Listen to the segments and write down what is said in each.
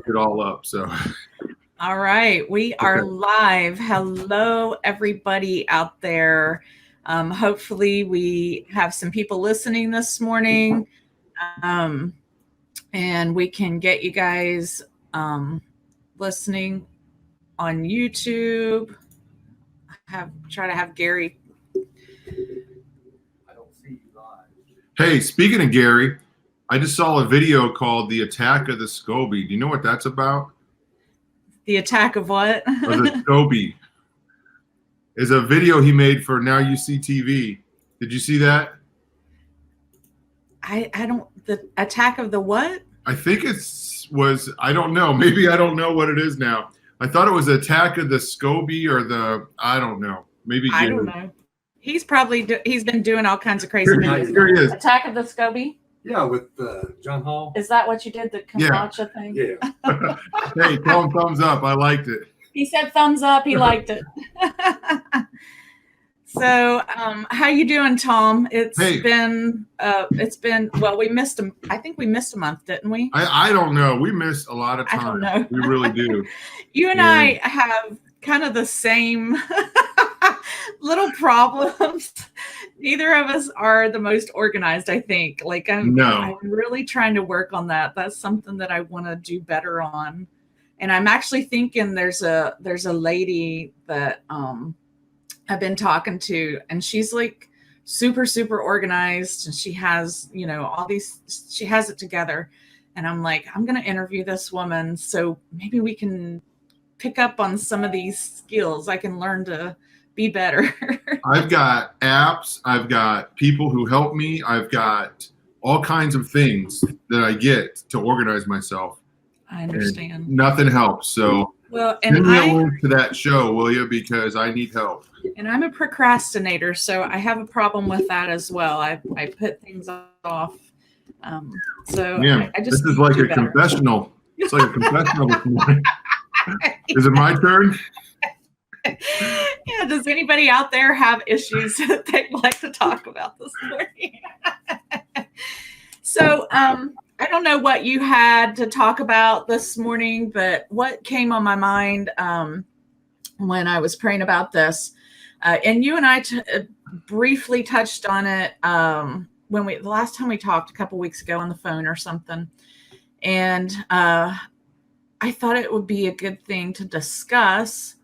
it all up. So, all right, we are live. Hello, everybody out there. Hopefully, we have some people listening this morning, and we can get you guys listening on YouTube. Try to have Gary. I don't see you live. hey, speaking of Gary, I just saw a video called "The Attack of the SCOBY." Do you know what that's about? The attack of what? Or the SCOBY is a video he made for Now You See TV. Did you see that? I don't. The attack of the what? I think I don't know. Maybe I don't know what it is now. I thought it was the Attack of the SCOBY or I don't know. Maybe I don't know. He's probably he's been doing all kinds of crazy things. Here he is. Attack of the SCOBY? Yeah, with John Hall. Is that what you did, the kombucha thing? Yeah. Hey, tell him thumbs up. I liked it. He said thumbs up. He liked it. So, how you doing, Tom? It's been well, we missed him. I think we missed a month, didn't we? I don't know. We missed a lot of time. I don't know. We really do. You and I have kind of the same little problems. Neither of us are the most organized, I think. Like I'm really trying to work on that. That's something that I want to do better on. And I'm actually thinking there's a lady that I've been talking to, and she's like super, super organized, and she has, she has it together. And I'm like, I'm going to interview this woman. So maybe we can pick up on some of these skills. I can learn to be better. I've got apps. I've got people who help me. I've got all kinds of things that I get to organize myself. I understand. And nothing helps. So send me a link to that show, will you? Because I need help. And I'm a procrastinator, so I have a problem with that as well. I put things off. I just this is like a confessional. It's like a confessional this morning. Is it my turn? Yeah. Does anybody out there have issues that they'd like to talk about this morning? So I don't know what you had to talk about this morning, but what came on my mind when I was praying about this, and you and I briefly touched on it when the last time we talked a couple weeks ago on the phone or something, and I thought it would be a good thing to discuss.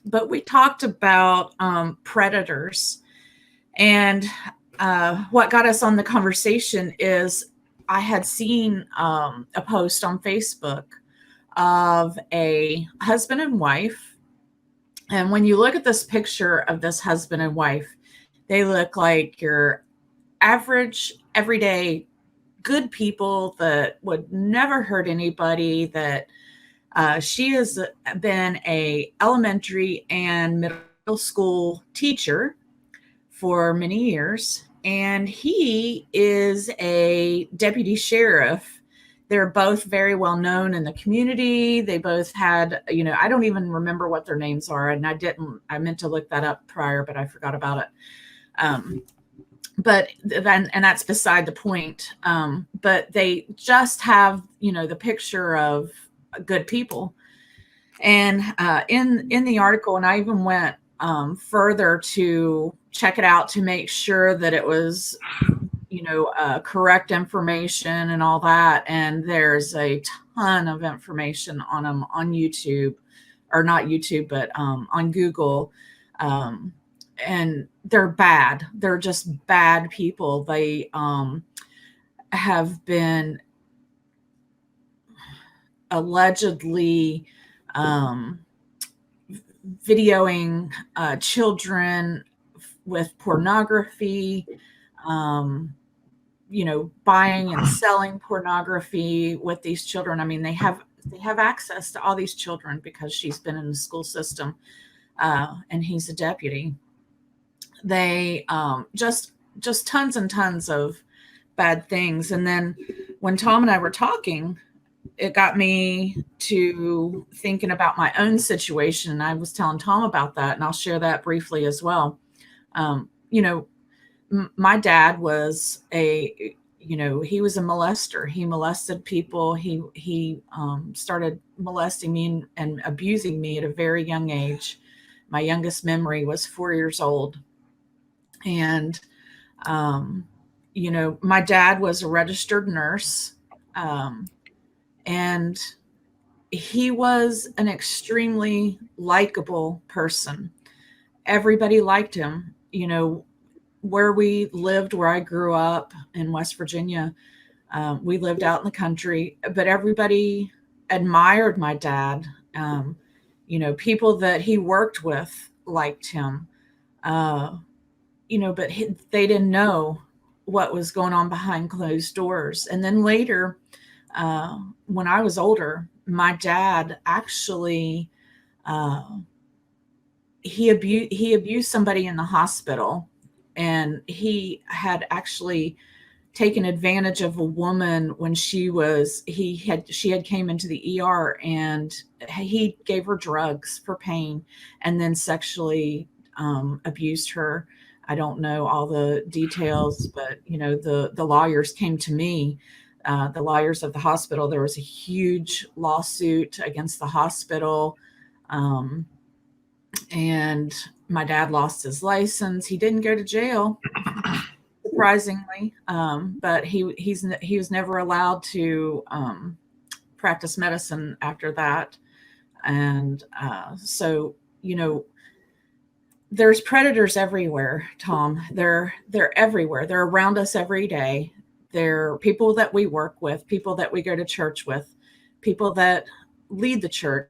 But we talked about predators, and what got us on the conversation is I had seen a post on Facebook of a husband and wife. And when you look at this picture of this husband and wife, they look like your average, everyday, good people that would never hurt anybody, that she has been a elementary and middle school teacher for many years. And he is a deputy sheriff. They're both very well known in the community. They both had, I don't even remember what their names are. And I meant to look that up prior, but I forgot about it. But then, and that's beside the point. But they just have, the picture of good people. And in the article, and I even went further to check it out to make sure that it was, correct information and all that. And there's a ton of information on them on YouTube, or not YouTube, but on Google. And they're bad. They're just bad people. They have been allegedly videoing children with pornography, buying and selling pornography with these children. I mean, they have access to all these children because she's been in the school system, and he's a deputy. They just tons and tons of bad things. And then when Tom and I were talking, it got me to thinking about my own situation. And I was telling Tom about that, and I'll share that briefly as well. My dad was he was a molester. He molested people. He started molesting me and abusing me at a very young age. My youngest memory was 4 years old. And, my dad was a registered nurse. And he was an extremely likable person. Everybody liked him. Where we lived, where I grew up in West Virginia, we lived out in the country, but everybody admired my dad. People that he worked with liked him, but they didn't know what was going on behind closed doors. And then later, when I was older, my dad actually, he abused somebody in the hospital, and he had actually taken advantage of a woman when she had came into the ER, and he gave her drugs for pain and then sexually abused her. I don't know all the details, but the lawyers came to me, the lawyers of the hospital. There was a huge lawsuit against the hospital, and my dad lost his license. He didn't go to jail, surprisingly, but he was never allowed to practice medicine after that. And so there's predators everywhere, Tom. They're everywhere. They're around us every day. They're people that we work with, people that we go to church with, people that lead the church,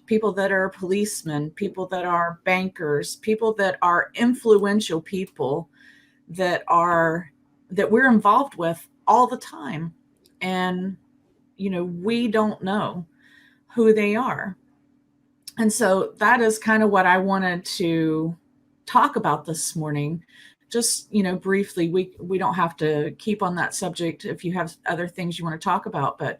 people that are policemen, people that are bankers, people that are influential people that we're involved with all the time. And, we don't know who they are. And so that is kind of what I wanted to talk about this morning. Just, briefly, we don't have to keep on that subject if you have other things you want to talk about, but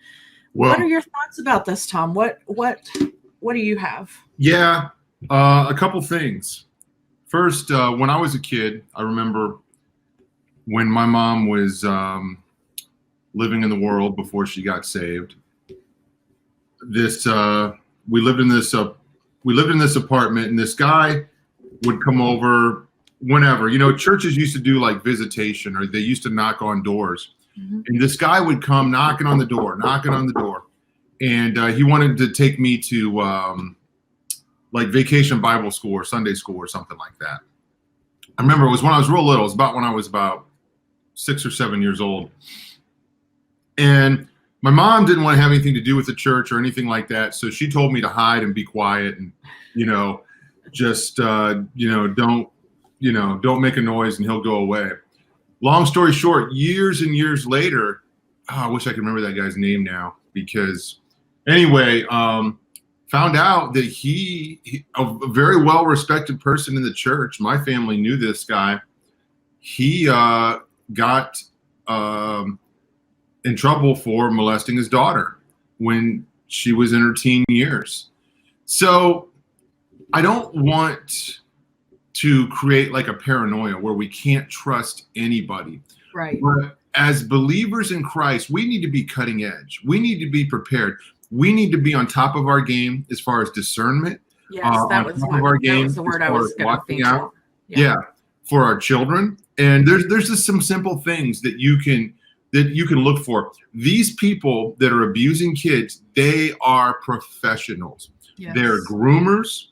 what are your thoughts about this, Tom? What do you have? Yeah, a couple things. First, when I was a kid, I remember when my mom was living in the world before she got saved. We lived in this apartment, and this guy would come over whenever. Churches used to do like visitation, or they used to knock on doors. Mm-hmm. And this guy would come knocking on the door. And he wanted to take me to like Vacation Bible School or Sunday school or something like that. I remember it was when I was real little. It was about when I was about 6 or 7 years old. And my mom didn't want to have anything to do with the church or anything like that. So she told me to hide and be quiet and, just, don't make a noise and he'll go away. Long story short, years and years later, I wish I could remember that guy's name now, because anyway, found out that he a very well-respected person in the church. My family knew this guy. He got in trouble for molesting his daughter when she was in her teen years. So I don't want to create like a paranoia where we can't trust anybody. Right. But as believers in Christ, we need to be cutting edge. We need to be prepared. We need to be on top of our game as far as discernment. Yes, that was the word I was going to think of. Yeah, for our children. And there's just some simple things that you can look for. These people that are abusing kids, they are professionals. Yes. They're groomers.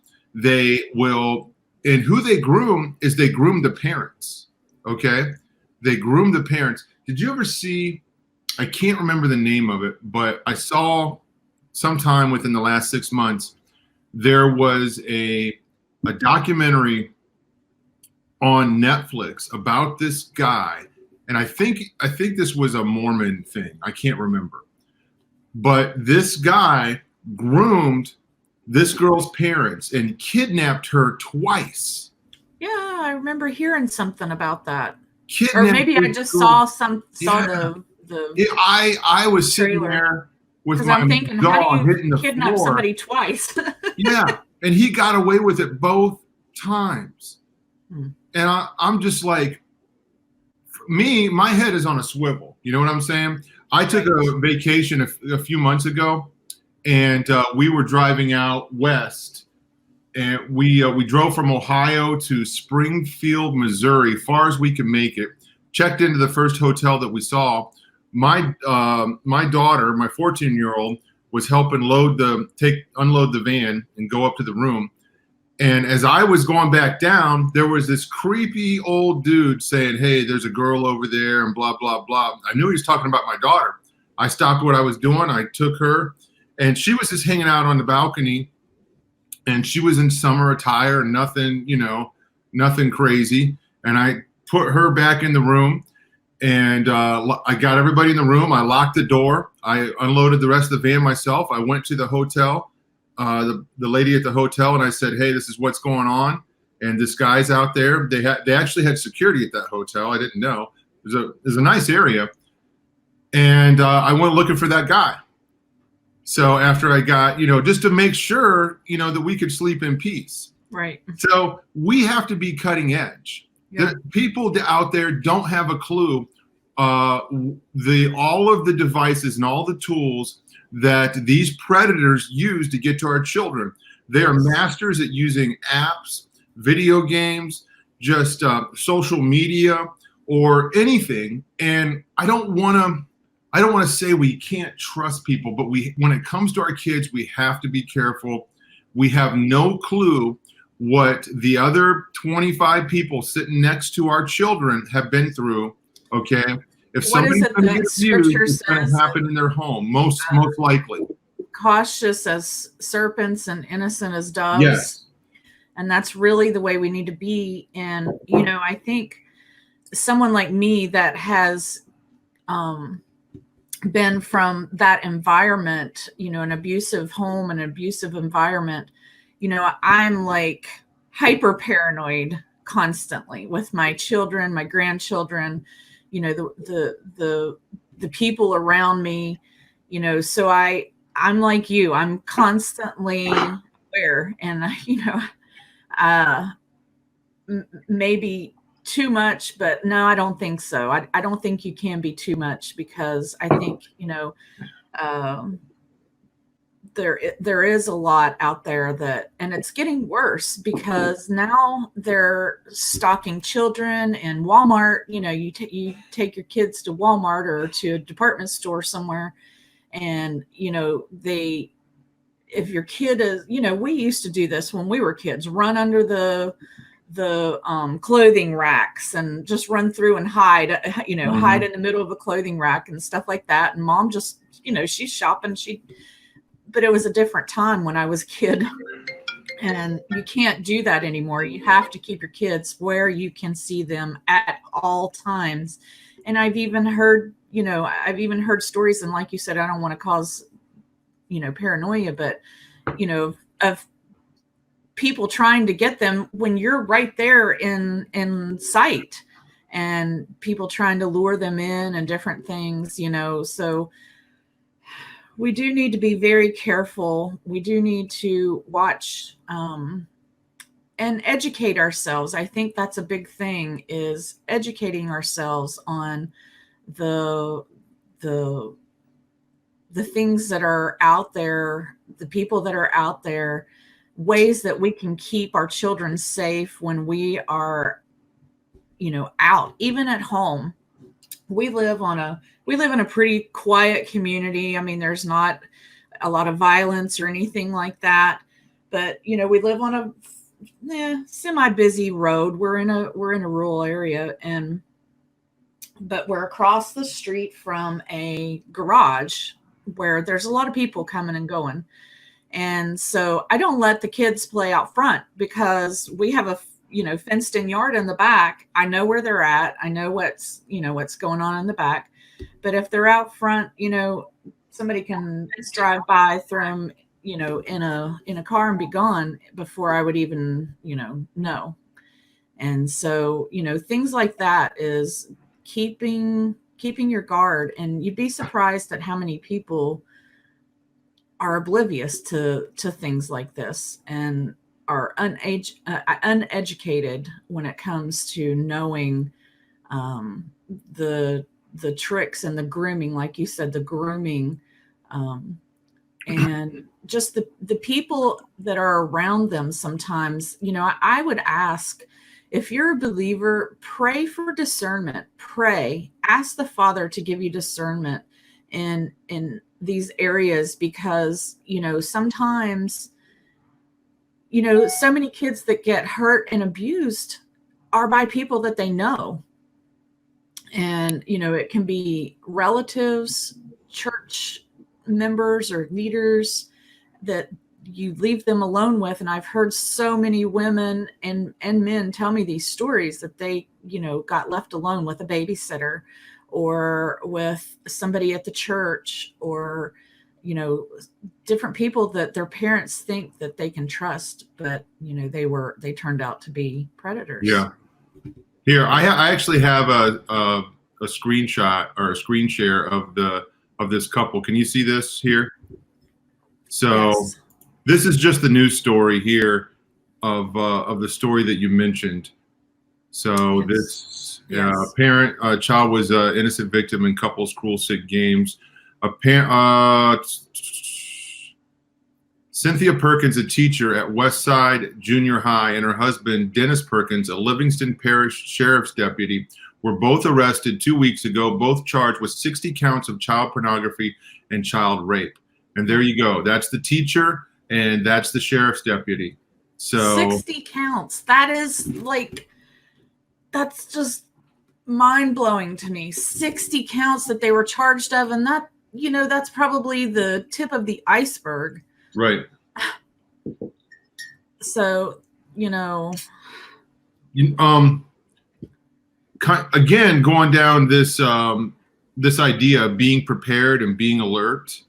And who they groom is they groom the parents. Okay? They groom the parents. Did you ever see, I can't remember the name of it, but I saw sometime within the last 6 months, there was a documentary on Netflix about this guy. And I think this was a Mormon thing. I can't remember. But this guy groomed this girl's parents and kidnapped her twice. Yeah, I remember hearing something about that. Kidnapped, or maybe I just saw the I was sitting there with my jaw hitting the floor. Kidnap somebody twice? Yeah, and he got away with it both times. And I'm just like, me, my head is on a swivel. You know what I'm saying? I took a vacation a few months ago, and we were driving out west, and we drove from Ohio to Springfield, Missouri, far as we could make it. Checked into the first hotel that we saw. My daughter, my 14-year-old, was helping unload the van and go up to the room. And as I was going back down, there was this creepy old dude saying, "Hey, there's a girl over there," and blah, blah, blah. I knew he was talking about my daughter. I stopped what I was doing. I took her, and she was just hanging out on the balcony, and she was in summer attire, nothing, nothing crazy. And I put her back in the room, and I got everybody in the room. I locked the door. I unloaded the rest of the van myself. I went to the hotel. The lady at the hotel, and I said, "Hey, this is what's going on." And this guy's out there. They actually had security at that hotel. I didn't know. It was a nice area. And I went looking for that guy. So after I got, just to make sure, that we could sleep in peace. Right. So we have to be cutting edge. Yeah. The people out there don't have a clue. All of the devices and all the tools that these predators use to get to our children. They are masters at using apps, video games, just social media, or anything. And I don't want to say we can't trust people, but when it comes to our kids, we have to be careful. We have no clue what the other 25 people sitting next to our children have been through. Okay. If somebody's going to get abused, it's going to happen in their home, most likely. Cautious as serpents and innocent as doves. Yes. And that's really the way we need to be. And, I think someone like me that has been from that environment, an abusive home, an abusive environment, I'm like hyper paranoid constantly with my children, my grandchildren, the people around me, so I'm like you, I'm constantly aware, and, maybe too much, but no, I don't think so. I don't think you can be too much, because I think, there is a lot out there and it's getting worse, because now they're stalking children in Walmart. You take your kids to Walmart or to a department store somewhere, and if your kid is, we used to do this when we were kids, run under the clothing racks and just run through and hide, hide in the middle of a clothing rack and stuff like that. And mom just, she's shopping, but it was a different time when I was a kid, and you can't do that anymore. You have to keep your kids where you can see them at all times. And I've even heard stories, and like you said, I don't want to cause, paranoia, but, of people trying to get them when you're right there in sight, and people trying to lure them in and different things, so we do need to be very careful. We do need to watch and educate ourselves. I think that's a big thing, is educating ourselves on the things that are out there, the people that are out there, ways that we can keep our children safe when we are, out, even at home. We live in a pretty quiet community. I mean, there's not a lot of violence or anything like that, but we live on a semi-busy road. We're in a rural area, but we're across the street from a garage where there's a lot of people coming and going. And so I don't let the kids play out front, because we have a fenced in yard in the back. I know where they're at. I know what's going on in the back. But if they're out front, somebody can drive by, throw them, in a car and be gone before I would even, know. And so, things like that is keeping your guard. And you'd be surprised at how many people are oblivious to things like this, and are uneducated when it comes to knowing the tricks and the grooming, like you said, the grooming, and just the people that are around them. Sometimes, I would ask, if you're a believer, pray for discernment. Pray, ask the Father to give you discernment in these areas, because sometimes so many kids that get hurt and abused are by people that they know. And, it can be relatives, church members, or leaders that you leave them alone with. And I've heard so many women and men tell me these stories that they, got left alone with a babysitter or with somebody at the church, or, different people that their parents think that they can trust, but, they turned out to be predators. Yeah. Here, I actually have a screenshot or a screen share of this couple. Can you see this here? So Yes. This is just the news story here of the story that you mentioned. So Yes. this Yes. child was an innocent victim in couples cruel sick games. Cynthia Perkins, a teacher at Westside Junior High, and her husband, Dennis Perkins, a Livingston Parish Sheriff's deputy, were both arrested 2 weeks ago, both charged with 60 counts of child pornography and child rape. And there you go. That's the teacher, and that's the sheriff's deputy. So 60 counts. That is that's just mind-blowing to me. 60 counts that they were charged of, and that, that's probably the tip of the iceberg. right. So, Again, going down this idea of being prepared and being alert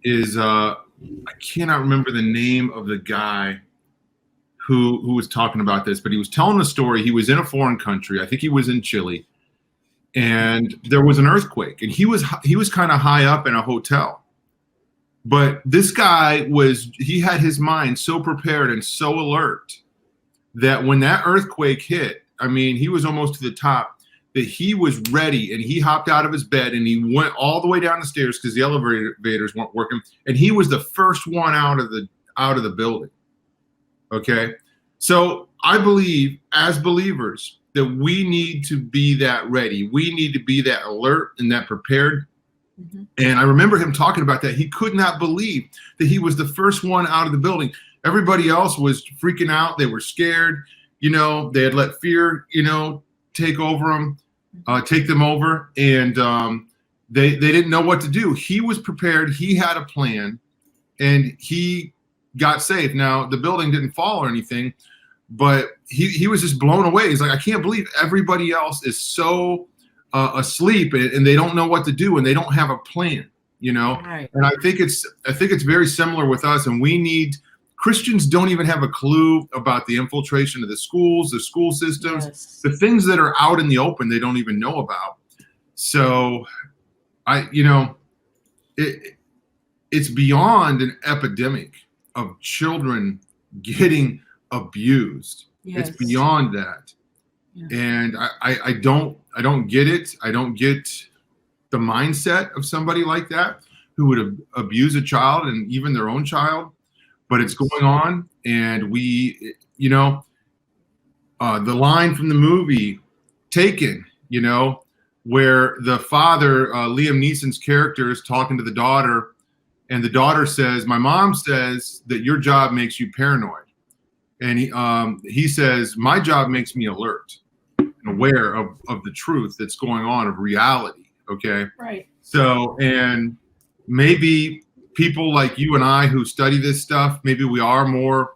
is I cannot remember the name of the guy who was talking about this, but he was telling a story. He was in a foreign country. I think he was in Chile, and there was an earthquake, and he was kind of high up in a hotel. But this guy he had his mind so prepared and so alert that when that earthquake hit, I mean, he was almost to the top, that he was ready, and he hopped out of his bed and he went all the way down the stairs because the elevators weren't working, and he was the first one out of the building. Okay. So I believe, as believers, that we need to be that ready. We need to be that alert and that prepared. And I remember him talking about that. He could not believe that he was the first one out of the building. Everybody else was freaking out. They were scared. They had let fear, take them over. And they didn't know what to do. He was prepared. He had a plan, and he got safe. Now, the building didn't fall or anything, but he was just blown away. He's like, I can't believe everybody else is so asleep, and they don't know what to do, and they don't have a plan, Right. And I think it's very similar with us, and Christians don't even have a clue about the infiltration of the schools, the school systems, Yes. the things that are out in the open they don't even know about. So it's beyond an epidemic of children getting abused. Yes. It's beyond that. Yeah. And I don't get it. I don't get the mindset of somebody like that who would abuse a child, and even their own child. But it's going on, and the line from the movie Taken, where the father, Liam Neeson's character, is talking to the daughter, and the daughter says, "My mom says that your job makes you paranoid," and he says, "My job makes me alert and aware of the truth that's going on, of reality." Okay, Right. So, and maybe people like you and I who study this stuff, maybe we are more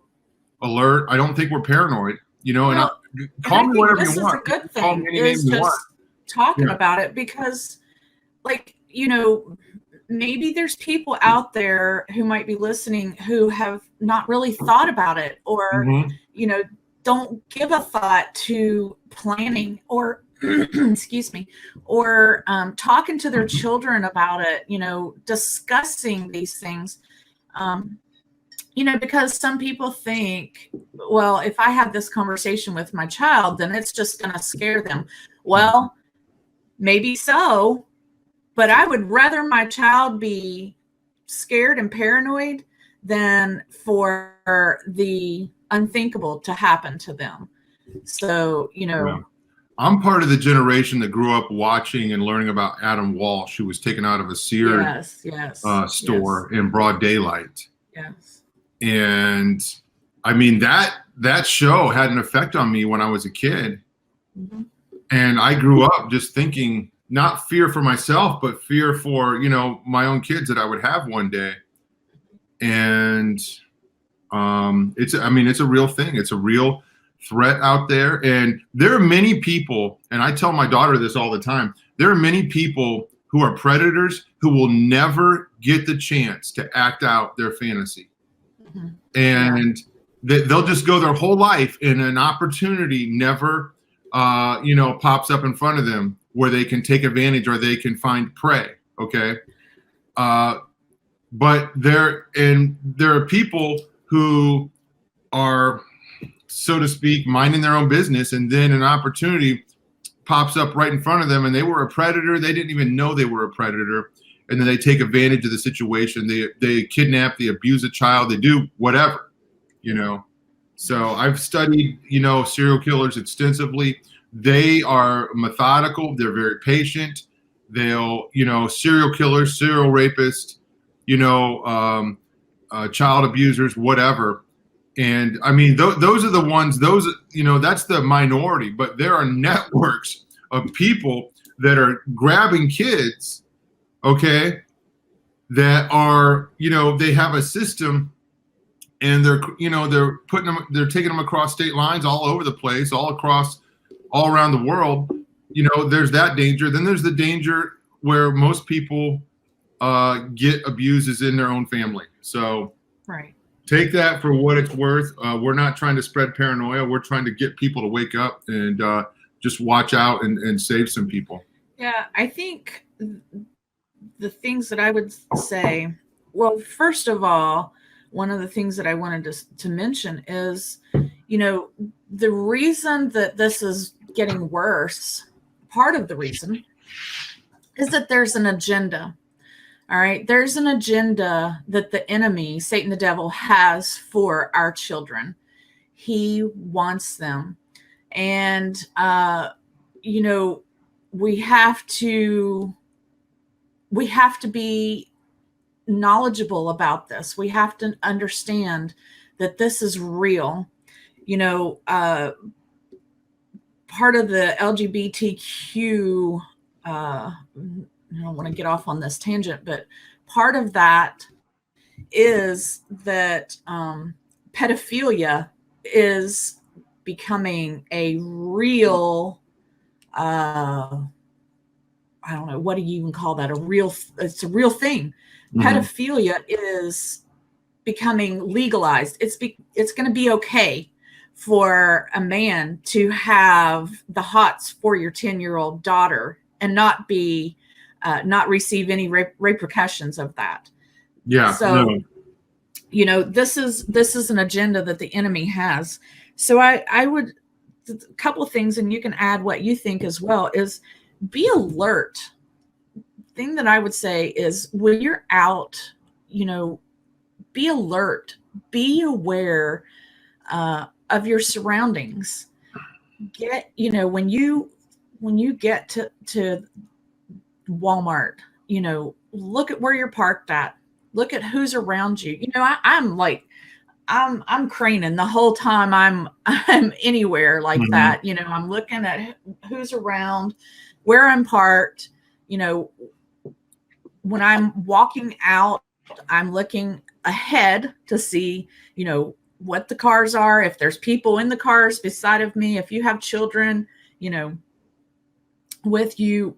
alert. I don't think we're paranoid, and call me whatever you want. This is a good Call me thing, any name is you just want. talking Yeah. about it, because maybe there's people out there who might be listening who have not really thought about it, or Mhm. don't give a thought to planning, or excuse me, or talking to their children about it, discussing these things, because some people think, well, if I have this conversation with my child, then it's just going to scare them. Well, maybe so, but I would rather my child be scared and paranoid than for the unthinkable to happen to them. So, Yeah. I'm part of the generation that grew up watching and learning about Adam Walsh, who was taken out of a Sears store in broad daylight. Yes. And I mean, that show had an effect on me when I was a kid. Mm-hmm. And I grew up just thinking, not fear for myself, but fear for, my own kids that I would have one day. And it's a real thing. It's a real threat out there. And there are many people, and I tell my daughter this all the time, there are many people who are predators who will never get the chance to act out their fantasy. Mm-hmm. And they'll just go their whole life, and an opportunity never pops up in front of them where they can take advantage or they can find prey. Okay. But there are people who are, so to speak, minding their own business, and then an opportunity pops up right in front of them, and they were a predator. They didn't even know they were a predator. And then they take advantage of the situation. They kidnap, they abuse a child, they do whatever, So I've studied, serial killers extensively. They are methodical. They're very patient. They'll, serial killers, serial rapists, child abusers, whatever. And I mean, those are the ones, that's the minority, but there are networks of people that are grabbing kids, okay, that are, they have a system, and they're taking them across state lines all over the place, all around the world. There's that danger. Then there's the danger where most people get abuses in their own family. So right. Take that for what it's worth. We're not trying to spread paranoia. We're trying to get people to wake up and just watch out and save some people. Yeah, I think the things that I would say, well, first of all, one of the things that I wanted to mention is, the reason that this is getting worse, part of the reason is that there's an agenda. All right. There's an agenda that the enemy, Satan, the devil, has for our children. He wants them. And, we have to be knowledgeable about this. We have to understand that this is real. Part of the LGBTQ, I don't want to get off on this tangent, but part of that is that pedophilia is becoming a real, I don't know, what do you even call that? It's a real thing. Mm-hmm. Pedophilia is becoming legalized. It's going to be okay for a man to have the hots for your 10-year-old daughter and not receive any repercussions of that. Yeah. So, this is an agenda that the enemy has. So I would, a couple of things, and you can add what you think as well, is be alert. Thing that I would say is when you're out, be alert, be aware of your surroundings. Get, when you get to Walmart, look at where you're parked at, look at who's around you. I'm craning the whole time I'm anywhere like mm-hmm. that. I'm looking at who's around, where I'm parked. When I'm walking out, I'm looking ahead to see, what the cars are, if there's people in the cars beside of me, if you have children, with you.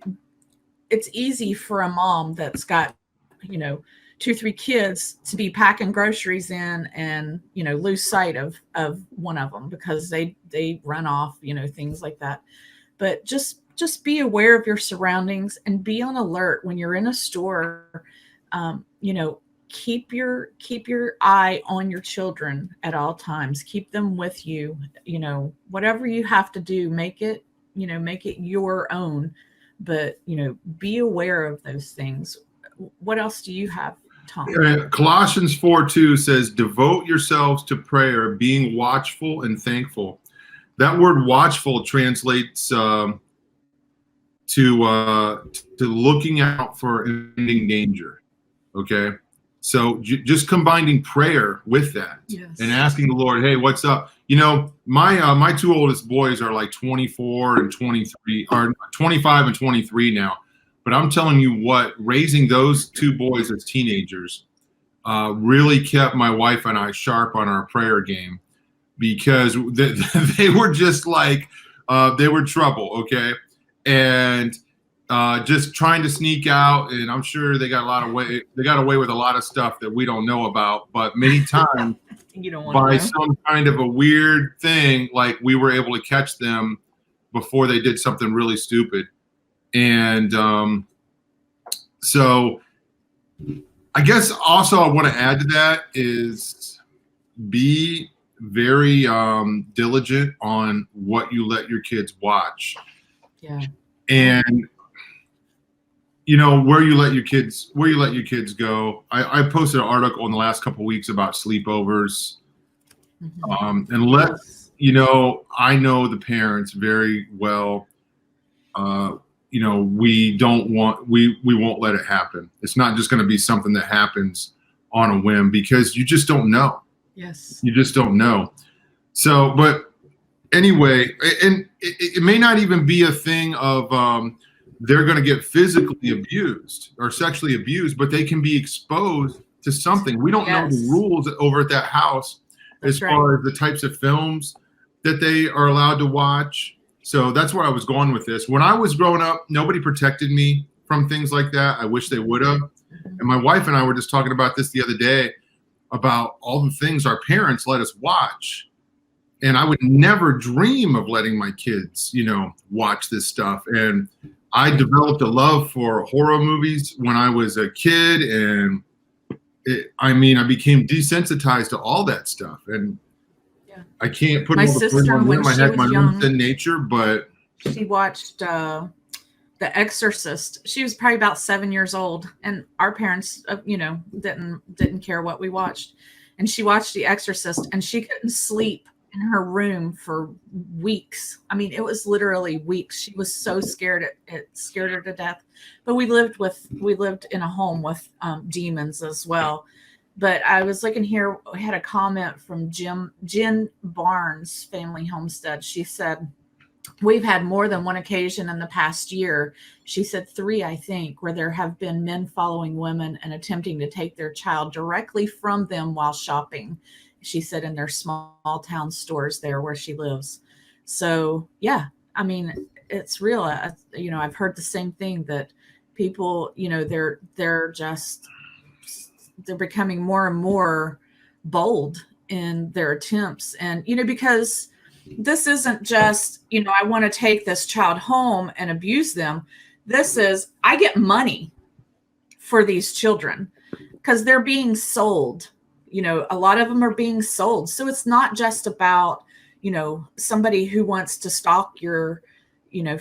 It's easy for a mom that's got, 2-3 kids to be packing groceries in and, lose sight of one of them because they run off, things like that. But just be aware of your surroundings and be on alert when you're in a store. Keep your eye on your children at all times. Keep them with you. Whatever you have to do, make it your own. but be aware of those things. What else do you have, Tom? Colossians 4:2 says, devote yourselves to prayer, being watchful and thankful. That word watchful translates to looking out for impending danger. Okay. So just combining prayer with that, yes, and asking the Lord, hey, what's up? My two oldest boys are like 24 and 23, or 25 and 23 now. But I'm telling you what, raising those two boys as teenagers really kept my wife and I sharp on our prayer game, because they were just like, they were trouble, okay? And just trying to sneak out, and I'm sure they got away with a lot of stuff that we don't know about, but many times you don't want by to know. some kind of a weird thing, like we were able to catch them before they did something really stupid. And so I guess also I want to add to that is be very diligent on what you let your kids watch. Yeah. And where you let your kids go. I posted an article in the last couple of weeks about sleepovers. Mm-hmm. And I know the parents very well. We won't let it happen. It's not just going to be something that happens on a whim, because you just don't know. Yes. You just don't know. So, but anyway, and it may not even be a thing of they're going to get physically abused or sexually abused, but they can be exposed to something. We don't know the rules over at that house. That's as far as the types of films that they are allowed to watch. So that's where I was going with this. When I was growing up, nobody protected me from things like that. I wish they would have. And my wife and I were just talking about this the other day, about all the things our parents let us watch. And I would never dream of letting my kids, watch this stuff. And I developed a love for horror movies when I was a kid. And I became desensitized to all that stuff. And I can't put my all the sister, blame on when them. I she had was my young, own sin nature, but she watched The Exorcist. She was probably about 7 years old, and our parents, didn't care what we watched. And she watched The Exorcist, and she couldn't sleep in her room for weeks. It was literally weeks. She was so scared, it scared her to death. But we lived in a home with demons as well. But I was looking here, we had a comment from Jen Barnes, Family Homestead. She said, we've had more than one occasion in the past year. She said 3, I think, where there have been men following women and attempting to take their child directly from them while shopping. She said in their small town stores there where she lives. So, yeah, it's real. I've heard the same thing, that people, they're becoming more and more bold in their attempts. And, because this isn't just, I want to take this child home and abuse them. This is, I get money for these children because they're being sold. A lot of them are being sold. So it's not just about, somebody who wants to stalk your,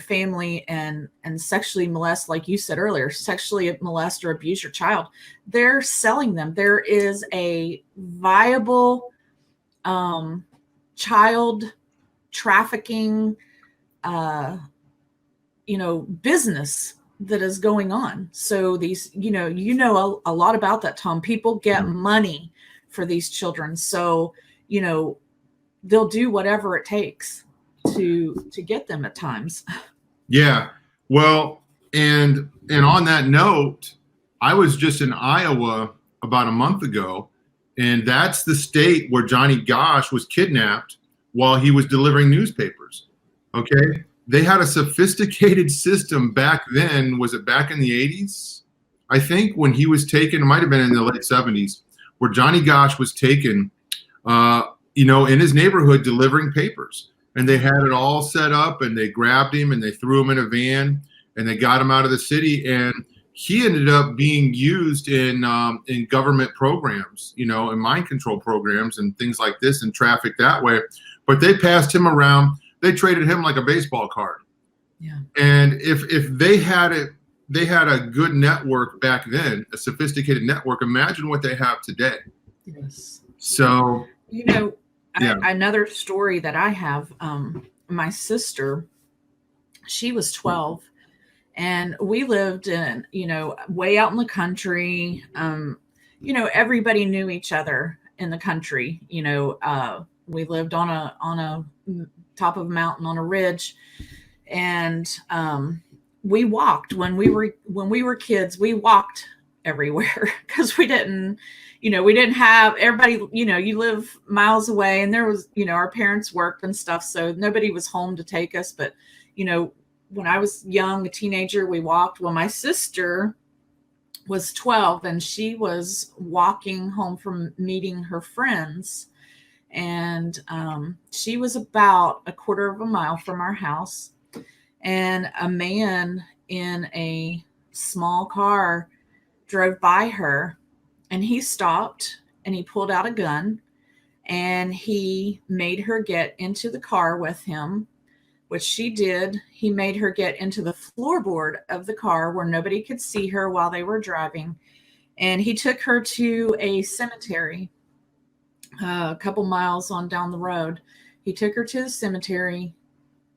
family and sexually molest, like you said earlier, sexually molest or abuse your child. They're selling them. There is a viable child trafficking, business that is going on. So these, a lot about that, Tom. People get money for these children. So, they'll do whatever it takes to get them at times. Yeah. Well, and on that note, I was just in Iowa about a month ago, and that's the state where Johnny Gosch was kidnapped while he was delivering newspapers. Okay. They had a sophisticated system back then. Was it back in the 80s? I think when he was taken, it might've been in the late 70s, where Johnny Gosch was taken, in his neighborhood delivering papers. And they had it all set up, and they grabbed him and they threw him in a van and they got him out of the city. And he ended up being used in government programs, in mind control programs and things like this, and trafficked that way. But they passed him around. They traded him like a baseball card. Yeah. And if they had it, they had a good network back then, a sophisticated network. Imagine what they have today. Yes. So, You know, yeah. another story that I have, my sister, she was 12 and we lived in, way out in the country. Everybody knew each other in the country. We lived on a top of a mountain on a ridge, and we walked when we were kids. We walked everywhere because we didn't have everybody. You live miles away, and there was, our parents worked and stuff, so nobody was home to take us. But when I was young, a teenager, we walked. Well, my sister was 12 and she was walking home from meeting her friends, and she was about a quarter of a mile from our house, and a man in a small car drove by her, and he stopped and he pulled out a gun and he made her get into the car with him, which she did. He made her get into the floorboard of the car where nobody could see her while they were driving. And he took her to a cemetery a couple miles on down the road. He took her to the cemetery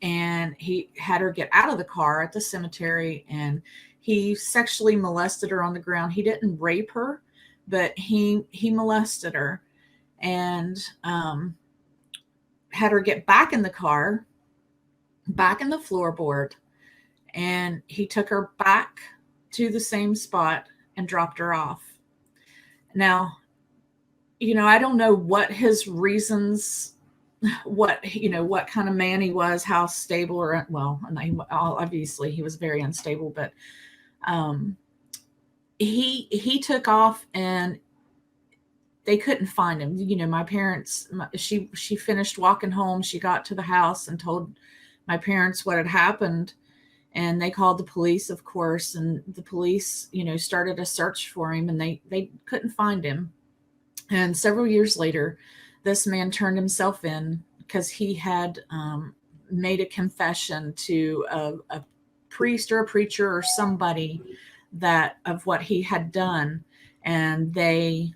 and he had her get out of the car at the cemetery, and he sexually molested her on the ground. He didn't rape her, but he molested her, and had her get back in the car, back in the floorboard, and he took her back to the same spot and dropped her off. Now, I don't know what his reasons, what kind of man he was, how stable, or, well, obviously he was very unstable, but he took off and they couldn't find him. My parents, she finished walking home. She got to the house and told my parents what had happened, and they called the police, of course, and the police, started a search for him, and they couldn't find him. And several years later, this man turned himself in because he had made a confession to a priest or a preacher or somebody of what he had done. And they,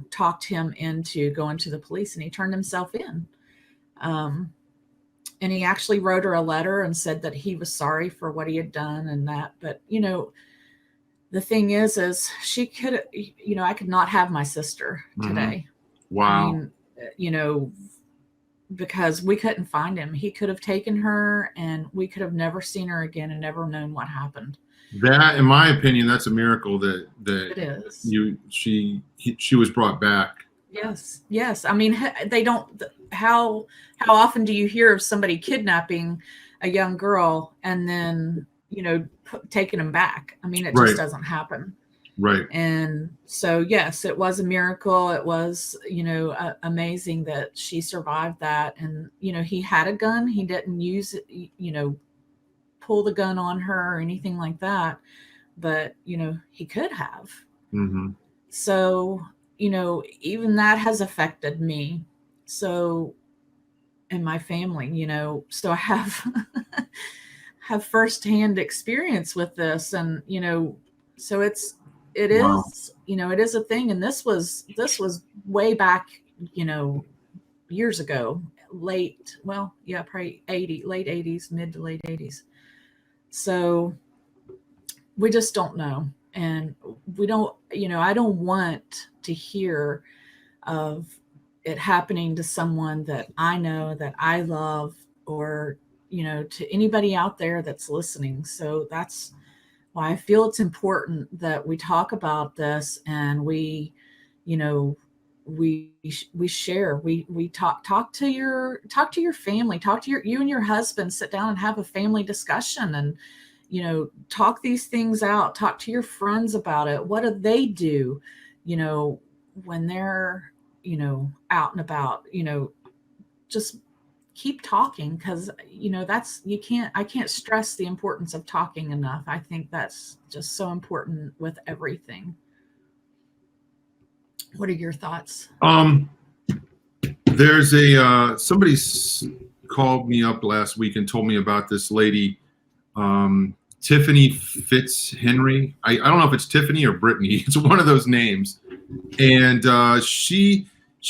talked him into going to the police, and he turned himself in. And he actually wrote her a letter and said that he was sorry for what he had done and that. But, the thing is she could, I could not have my sister today. Wow. I mean, because we couldn't find him. He could have taken her and we could have never seen her again and never known what happened. That, in my opinion, that's a miracle that It is. she was brought back. Yes. I mean, they don't. How often do you hear of somebody kidnapping a young girl and then taking them back? I mean, it just doesn't happen. Right. And so, yes, it was a miracle. It was, amazing that she survived that. And, he had a gun. He didn't use it, pull the gun on her or anything like that. But, he could have. Mm-hmm. So, even that has affected me. So, and my family, so I have firsthand experience with this, and so it Wow. is, it is a thing. And this was way back, years ago, probably late 80s, mid to late 80s. So we just don't know. And we don't, I don't want to hear of it happening to someone that I know, that I love, or, to anybody out there that's listening. So that's why I feel it's important that we talk about this, and we share, we talk to your family, you and your husband, sit down and have a family discussion, and talk these things out, talk to your friends about it. What do they do when they're out and about? Just keep talking, because I can't stress the importance of talking enough. I think that's just so important with everything. What are your thoughts? There's somebody called me up last week and told me about this lady Tiffany Fitzhenry. I don't know if it's Tiffany or Brittany. It's one of those names. And she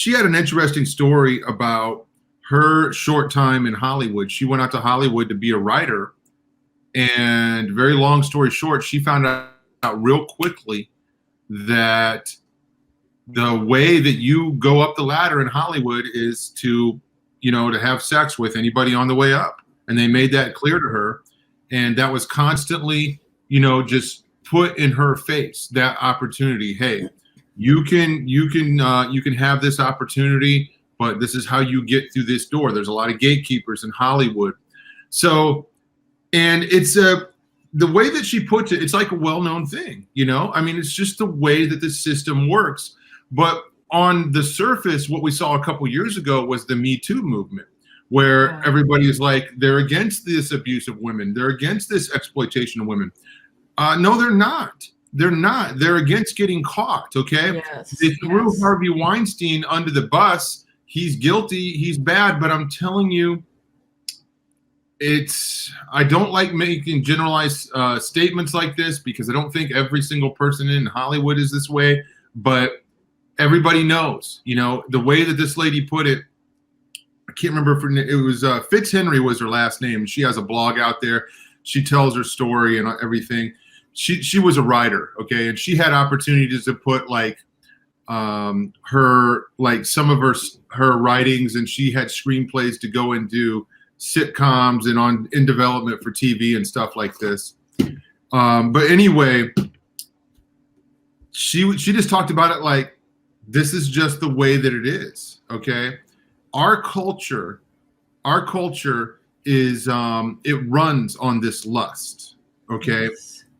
had an interesting story about her short time in Hollywood. She went out to Hollywood to be a writer. And very long story short, she found out real quickly that the way that you go up the ladder in Hollywood is to have sex with anybody on the way up. And they made that clear to her. And that was constantly, just put in her face, that opportunity. Hey, you can have this opportunity, but this is how you get through this door. There's a lot of gatekeepers in Hollywood. So, and it's the way that she puts it, it's like a well-known thing, I mean, it's just the way that the system works. But on the surface, what we saw a couple years ago was the Me Too movement, where everybody is like, they're against this abuse of women. They're against this exploitation of women. No, they're not. They're not. They're against getting caught, okay? Yes, they threw Harvey Weinstein under the bus. He's guilty. He's bad. But I'm telling you, I don't like making generalized statements like this because I don't think every single person in Hollywood is this way. But everybody knows, the way that this lady put it. I can't remember if it was Fitzhenry was her last name. She has a blog out there. She tells her story and everything. She was a writer, okay, and she had opportunities to put some of her writings, and she had screenplays to go and do sitcoms and in development for TV and stuff like this. But anyway, she just talked about it like this is just the way that it is, okay. Our culture is it runs on this lust, okay,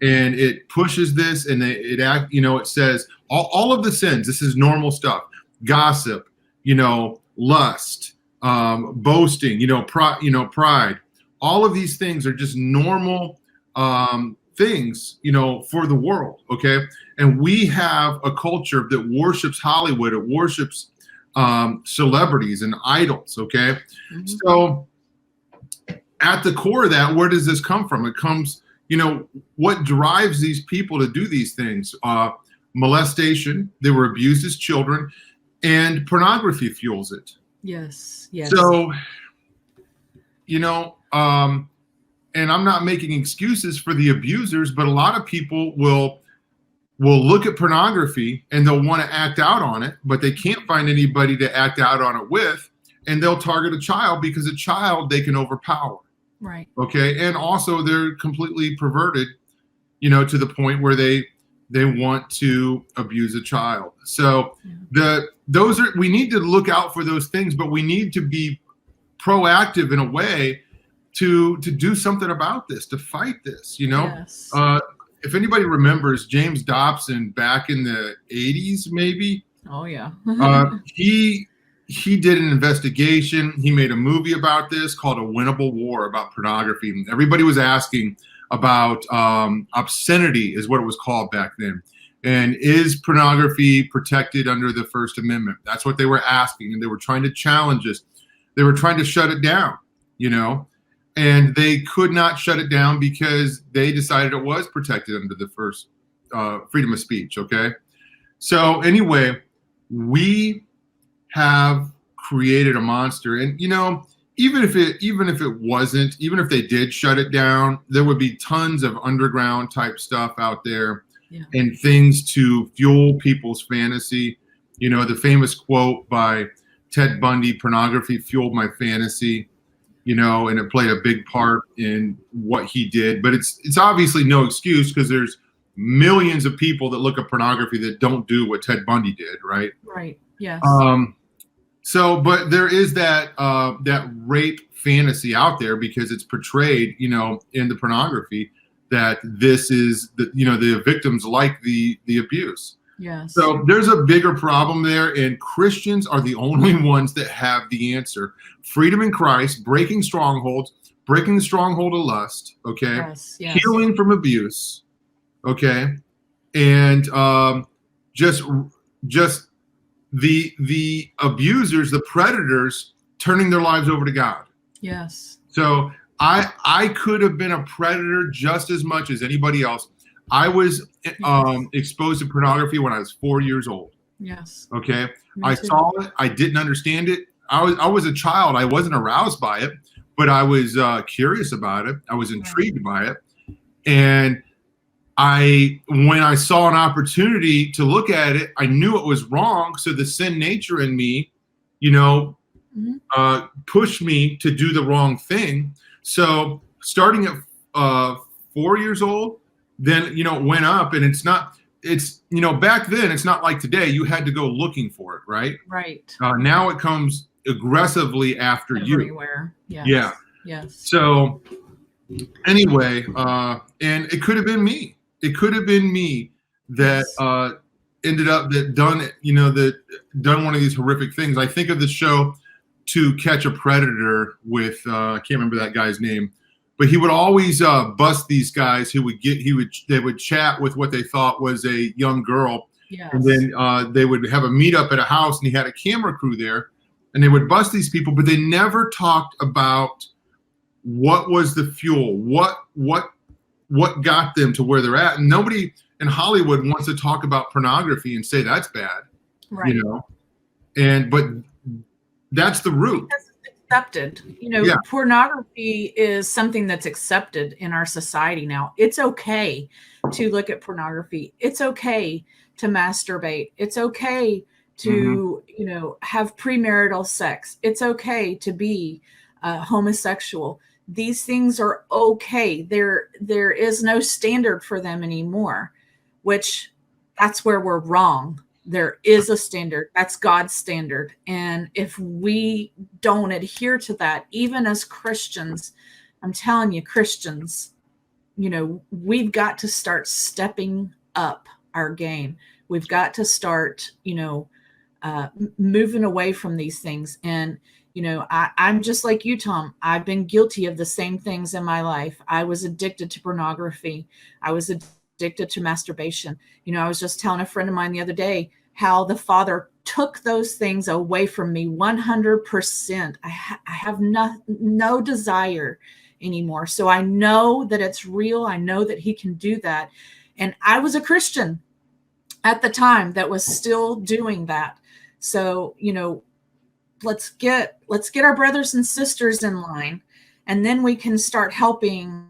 and it pushes this, and it says all of the sins. This is normal stuff: gossip, lust, boasting, pride. All of these things are just normal things, for the world, okay. And we have a culture that worships Hollywood. It worships celebrities and idols, okay. So at the core of that, where does this come from? It comes, what drives these people to do these things? Molestation. They were abused as children, and pornography fuels it. Yes. So, and I'm not making excuses for the abusers, but a lot of people will look at pornography and they'll want to act out on it, but they can't find anybody to act out on it with, and they'll target a child because a child they can overpower. Right. Okay. And also they're completely perverted, to the point where they want to abuse a child. So we need to look out for those things, but we need to be proactive in a way to do something about this, to fight this, Yes. If anybody remembers James Dobson back in the 80s, maybe. Oh yeah. He did an investigation. He made a movie about this called A Winnable War about pornography. And everybody was asking about obscenity is what it was called back then. And is pornography protected under the First Amendment? That's what they were asking. And they were trying to challenge us. They were trying to shut it down, and they could not shut it down because they decided it was protected under the first freedom of speech. Okay. So anyway, we have created a monster, and even if it wasn't, even if they did shut it down, there would be tons of underground type stuff out there and things to fuel people's fantasy. The famous quote by Ted Bundy, "Pornography fueled my fantasy," and it played a big part in what he did. But it's obviously no excuse because there's millions of people that look at pornography that don't do what Ted Bundy did, right? Right. Yes. So, but there is that rape fantasy out there because it's portrayed, in the pornography that this is the victims like the abuse. Yes. So there's a bigger problem there, and Christians are the only ones that have the answer. Freedom in Christ, breaking strongholds, breaking the stronghold of lust, okay? Yes. Healing from abuse, okay? And just the abusers, the predators, turning their lives over to God. Yes. So I could have been a predator just as much as anybody else. I was exposed to pornography when I was 4 years old. Yes. Okay. Me I too. saw it. I didn't understand it. I was a child. I wasn't aroused by it, but I was curious about it. I was intrigued by it. And when I saw an opportunity to look at it, I knew it was wrong. So the sin nature in me, pushed me to do the wrong thing. So starting at 4 years old, then, it went up, and it's back then, it's not like today, you had to go looking for it. Right. Right. Now it comes aggressively after everywhere. you. Yes. Yeah. Yes. So anyway, and it could have been me. It could have been me that ended up done one of these horrific things. I think of the show To Catch a Predator with I can't remember that guy's name, but he would always bust these guys who they would chat with what they thought was a young girl. Yes. And then they would have a meetup at a house, and he had a camera crew there, and they would bust these people, but they never talked about what was the fuel, what got them to where they're at. And nobody in Hollywood wants to talk about pornography and say that's bad, right. But that's the root. Because it's accepted. Pornography is something that's accepted in our society now. It's okay to look at pornography. It's okay to masturbate. It's okay to, have premarital sex. It's okay to be homosexual. These things are okay. There is no standard for them anymore, which that's where we're wrong. There is a standard. That's God's standard. And if we don't adhere to that, even as Christians, I'm telling you, Christians, we've got to start stepping up our game. We've got to start, moving away from these things. And, I'm just like you, Tom. I've been guilty of the same things in my life. I was addicted to pornography. I was addicted to masturbation. I was just telling a friend of mine the other day how the Father took those things away from me 100%. I have no desire anymore. So I know that it's real. I know that He can do that. And I was a Christian at the time that was still doing that. So, let's get our brothers and sisters in line, and then we can start helping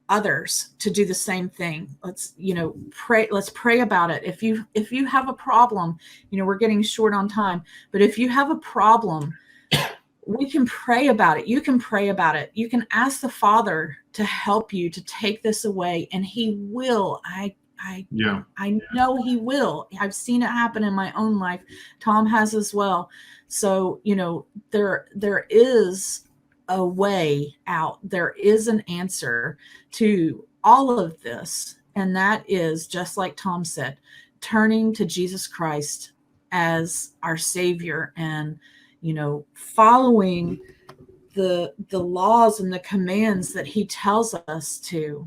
others to do the same thing. Let's pray about it. If you have a problem, we're getting short on time, but if you have a problem, we can pray about it. You can pray about it. You can ask the Father to help you to take this away, and He will. I know He will. I've seen it happen in my own life. Tom has as well. So, there is a way out. There is an answer to all of this. And that is, just like Tom said, turning to Jesus Christ as our Savior and, following the laws and the commands that He tells us to,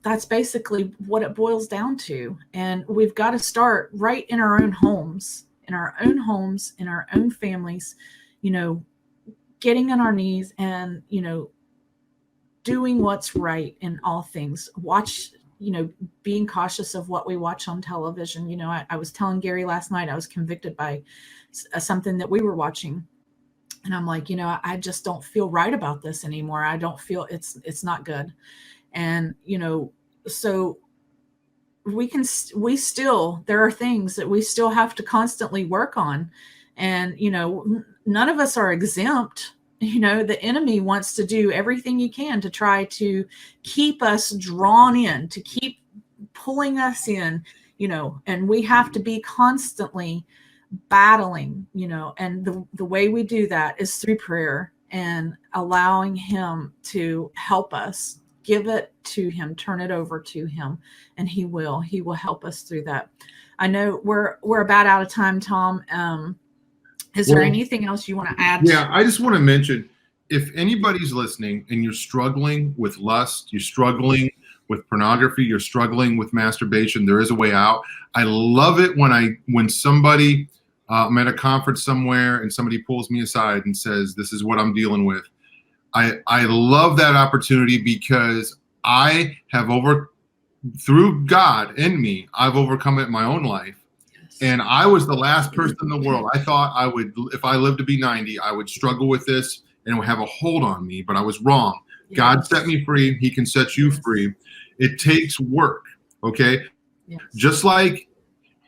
that's basically what it boils down to. And we've got to start right in our own homes, in our own families, getting on our knees and, doing what's right in all things. Being cautious of what we watch on television. I was telling Gary last night, I was convicted by something that we were watching. And I'm like, I just don't feel right about this anymore. I don't feel it's not good. And, so there are things that we still have to constantly work on. And, none of us are exempt. The enemy wants to do everything he can to try to keep us drawn in, to keep pulling us in, and we have to be constantly battling, and the way we do that is through prayer and allowing Him to help us. Give it to Him, turn it over to Him, and He will help us through that. I know we're about out of time, Tom. Is there anything else you want to add? Yeah, I just want to mention, if anybody's listening and you're struggling with lust, you're struggling with pornography, you're struggling with masturbation, there is a way out. I love it when somebody I'm at a conference somewhere and somebody pulls me aside and says, this is what I'm dealing with. I love that opportunity because I have through God in me, I've overcome it in my own life. And I was the last person in the world. I thought I would, if I lived to be 90, I would struggle with this and it would have a hold on me, but I was wrong. Yes. God set me free. He can set you free. It takes work, okay? Yes. Just like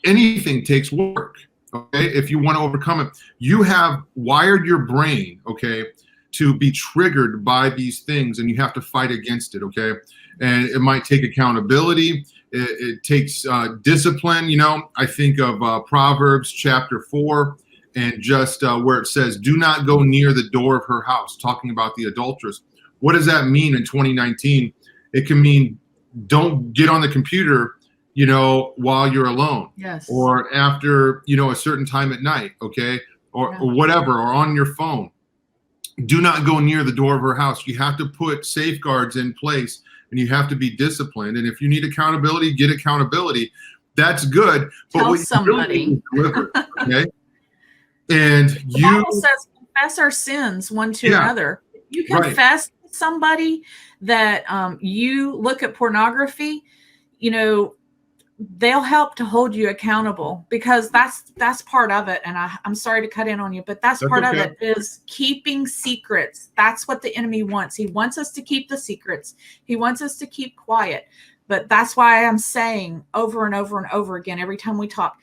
anything takes work, okay? If you want to overcome it, you have wired your brain, okay, to be triggered by these things, and you have to fight against it, okay? And it might take accountability. It takes discipline. You know, I think of Proverbs chapter 4 and just where it says, do not go near the door of her house, talking about the adulteress. What does that mean in 2019? It can mean don't get on the computer, you know, while you're alone. Yes. Or after, you know, a certain time at night, okay? Or whatever, or on your phone. Do not go near the door of her house. You have to put safeguards in place and you have to be disciplined. And if you need accountability, get accountability. That's good. But tell somebody. Really deliver, okay? And the Bible says confess our sins one to another. If you confess to somebody that you look at pornography, you know, they'll help to hold you accountable, because that's part of it. And I'm sorry to cut in on you, but that's part of it is keeping secrets. That's what the enemy wants. He wants us to keep the secrets. He wants us to keep quiet. But that's why I'm saying over and over and over again, every time we talk,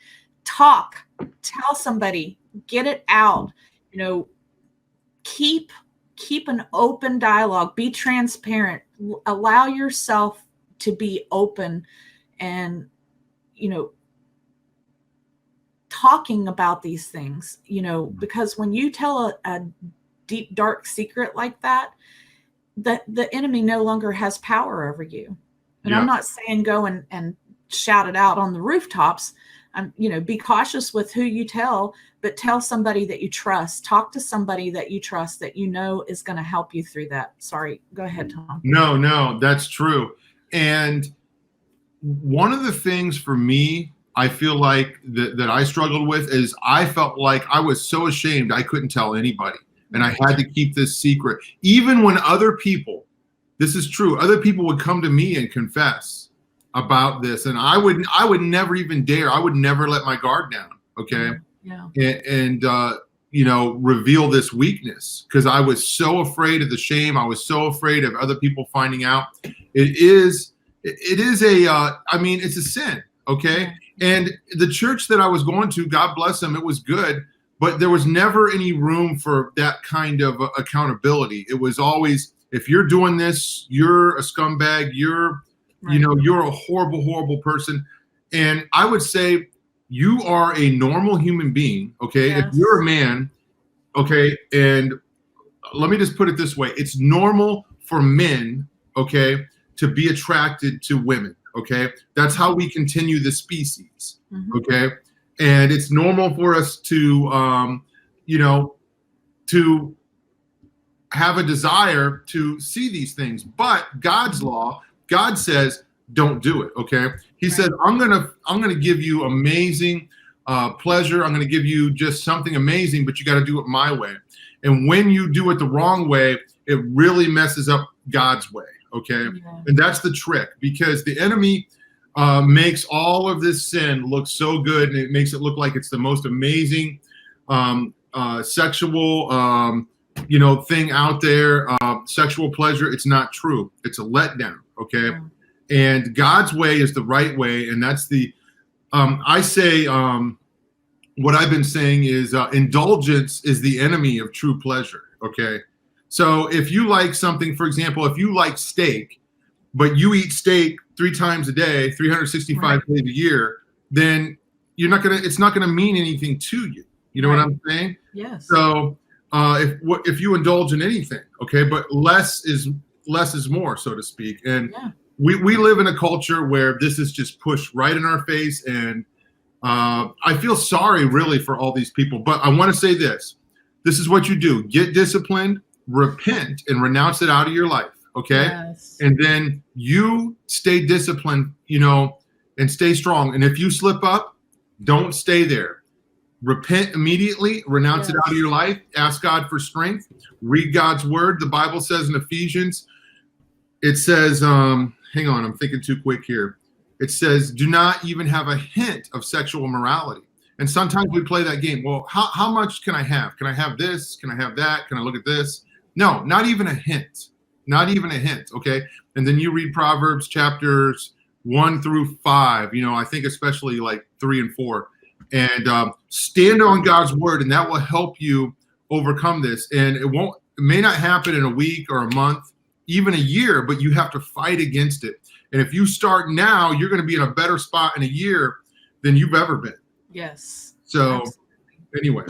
tell somebody, get it out, you know, keep an open dialogue, be transparent, allow yourself to be open and, you know, talking about these things, you know, because when you tell a deep, dark secret like that, the enemy no longer has power over you. And I'm not saying go and shout it out on the rooftops. You know, be cautious with who you tell, but tell somebody that you trust. Talk to somebody that you trust, that you know is going to help you through that. Sorry, go ahead, Tom. No, that's true. And one of the things for me, I feel like that I struggled with is I felt like I was so ashamed I couldn't tell anybody. And I had to keep this secret. Even when other people, this is true, other people would come to me and confess about this. And I would never even dare. I would never let my guard down, okay? Yeah. And you know, reveal this weakness because I was so afraid of the shame. I was so afraid of other people finding out. It is I mean, it's a sin, okay? And the church that I was going to, God bless them, it was good, but there was never any room for that kind of accountability. It was always, if you're doing this, you're a scumbag, you're, you know, you're a horrible, horrible person. And I would say you are a normal human being, okay? Yes. If you're a man, okay, and let me just put it this way. It's normal for men, okay, to be attracted to women, okay? That's how we continue the species, okay? And it's normal for us to, you know, to have a desire to see these things. But God's law, God says, don't do it, okay? He says, I'm gonna give you amazing pleasure. I'm gonna give you just something amazing, but you gotta do it my way. And when you do it the wrong way, it really messes up God's way. Okay. Yeah. And that's the trick, because the enemy makes all of this sin look so good, and it makes it look like it's the most amazing sexual, you know, thing out there, sexual pleasure. It's not true. It's a letdown. Okay. Yeah. And God's way is the right way. And that's the, I say, what I've been saying is indulgence is the enemy of true pleasure. Okay. So if you like something, for example, if you like steak, but you eat steak 3 times a day, 365 days a year, then it's not gonna mean anything to you. You know what I'm saying? Yes. So if you indulge in anything, okay, but less is more, so to speak. And we live in a culture where this is just pushed right in our face, and I feel sorry really for all these people. But I want to say this: this is what you do: get disciplined, repent, and renounce it out of your life, okay? Yes. And then you stay disciplined, you know, and stay strong. And if you slip up, don't stay there. repent immediately, renounce it Yes. out of your life, ask God for strength, read God's word. The Bible says in Ephesians, it says, hang on, I'm thinking too quick here. It says, do not even have a hint of sexual immorality. And sometimes we play that game. Well, how much can I have? Can I have this? Can I have that? Can I look at this? No, not even a hint. Not even a hint, okay? And then you read Proverbs chapters 1 through 5, I think especially like 3 and 4. And stand on God's word, and that will help you overcome this. And it may not happen in a week or a month, even a year, but you have to fight against it. And if you start now, you're going to be in a better spot in a year than you've ever been. Yes. So Absolutely. anyway.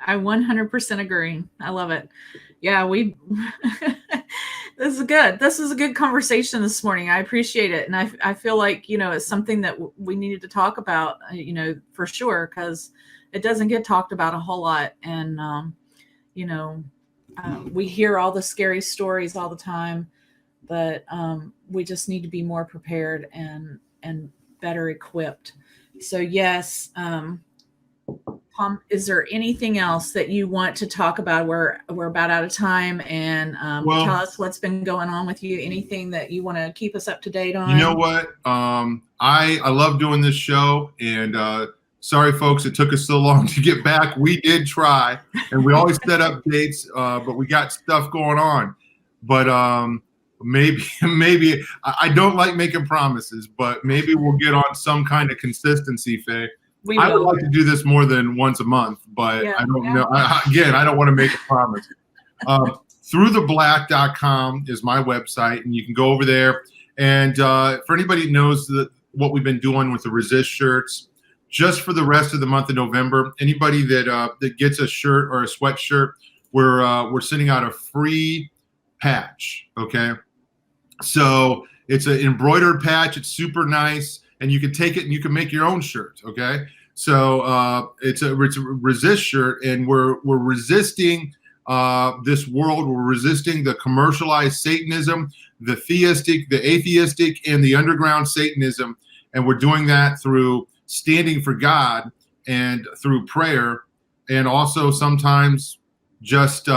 I 100% agree. I love it. Yeah, this is good. This is a good conversation this morning. I appreciate it. And I feel like, it's something that we needed to talk about, for sure, because it doesn't get talked about a whole lot. And, we hear all the scary stories all the time, but we just need to be more prepared and better equipped. So yes, Tom, is there anything else that you want to talk about? We're about out of time, and tell us what's been going on with you. Anything that you want to keep us up to date on? You know what? I love doing this show, and sorry, folks, it took us so long to get back. We did try, and we always set up dates, but we got stuff going on. But maybe I don't like making promises, but maybe we'll get on some kind of consistency, Faye. I would like to do this more than once a month, but I don't know. I don't want to make a promise. Throughtheblack.com is my website, and you can go over there. And for anybody who knows what we've been doing with the Resist shirts, just for the rest of the month of November, anybody that gets a shirt or a sweatshirt, we're sending out a free patch. Okay, so it's an embroidered patch. It's super nice. And you can take it and you can make your own shirt, okay? So it's a resist shirt, and we're resisting this world. We're resisting the commercialized Satanism, the theistic, the atheistic, and the underground Satanism. And we're doing that through standing for God and through prayer, and also sometimes just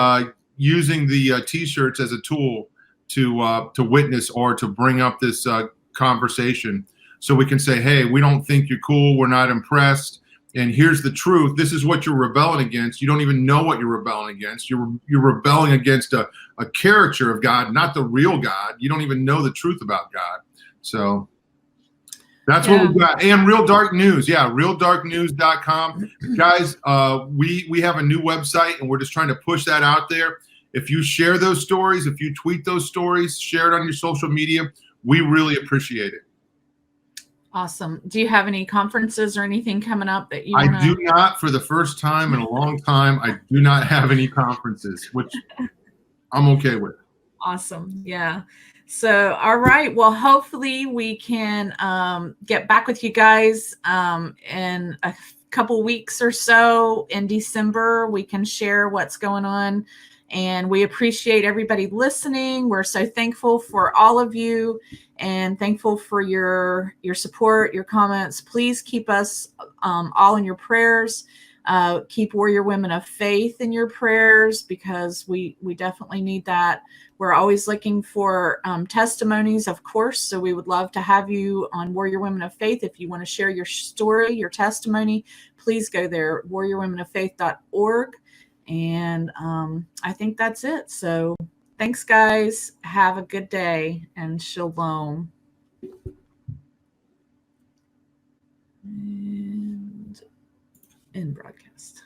using the T-shirts as a tool to witness or to bring up this conversation. So we can say, hey, we don't think you're cool. We're not impressed. And here's the truth. This is what you're rebelling against. You don't even know what you're rebelling against. You're rebelling against a caricature of God, not the real God. You don't even know the truth about God. So that's what we've got. And Real Dark News. Yeah, realdarknews.com. Guys, we have a new website, and we're just trying to push that out there. If you share those stories, if you tweet those stories, share it on your social media, we really appreciate it. Awesome. Do you have any conferences or anything coming up that you I do not. For the first time in a long time, I do not have any conferences, which I'm okay with. Awesome. Yeah. So, all right. Well, hopefully we can get back with you guys in a couple weeks or so in December. We can share what's going on. And we appreciate everybody listening. We're so thankful for all of you and thankful for your support, your comments. Please keep us all in your prayers. Keep Warrior Women of Faith in your prayers, because we definitely need that. We're always looking for testimonies, of course. So we would love to have you on Warrior Women of Faith. If you want to share your story, your testimony, please go there, warriorwomenoffaith.org. And I think that's it. So thanks, guys. Have a good day, and shalom. And end broadcast.